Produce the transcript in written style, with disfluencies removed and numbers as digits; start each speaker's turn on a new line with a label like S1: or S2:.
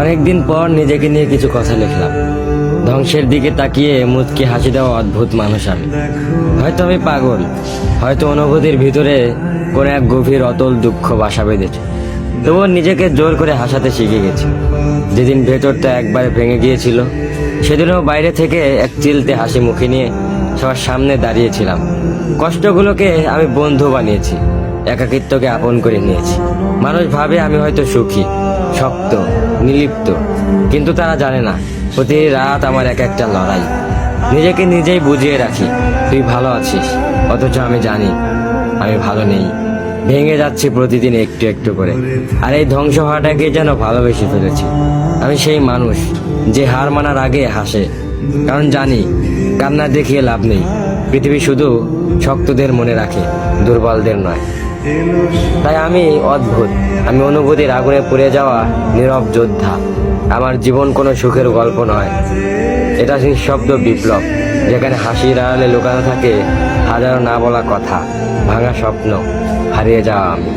S1: অনেকদিন পর নিজেকে নিয়ে কিছু কথা লিখলাম। ধ্বংসের দিকে তাকিয়ে মুচকি হাসি দেওয়া অদ্ভুত মানুষ আমি। হয়তো আমি পাগল, হয়তো অনুভূতির ভিতরে কোনো এক গভীর অতল দুঃখ বাসা বেঁধেছে। তবুও নিজেকে জোর করে হাসাতে শিখে গেছি। যেদিন ভেতরটা একবারে ভেঙে গিয়েছিল, সেদিনও বাইরে থেকে এক চিলতে হাসি মুখে নিয়ে সবার সামনে দাঁড়িয়েছিলাম। কষ্টগুলোকে আমি বন্ধু বানিয়েছি, একাকিত্বকে আপন করে নিয়েছি। মানুষ ভাবে আমি হয়তো সুখী, শক্ত, নির্লিপ্ত, কিন্তু তারা জানে না প্রতি রাত আমার এক একটা লড়াই। নিজেকে নিজেই বুঝিয়ে রাখি তুই ভালো আছিস, অথচ আমি জানি আমি ভালো নেই। ভেঙে যাচ্ছি প্রতিদিন একটু একটু করে, আর এই ধ্বংস হওয়াটাকে যেন ভালোবেসে ফেলেছি। আমি সেই মানুষ যে হার মানার আগে হাসে, কারণ জানি কান্না দেখিয়ে লাভ নেই। পৃথিবী শুধু শক্তদের মনে রাখে, দুর্বলদের নয়। তাই আমি অদ্ভুত, আমি অনুভূতির আগুনে পুড়ে যাওয়া নীরব যোদ্ধা। আমার জীবন কোনো সুখের গল্প নয়, এটা নিঃশব্দ বিপ্লব, যেখানে হাসির আড়ালে লুকানো থাকে হাজারো না বলা কথা, ভাঙা স্বপ্ন, হারিয়ে যাওয়া আমি।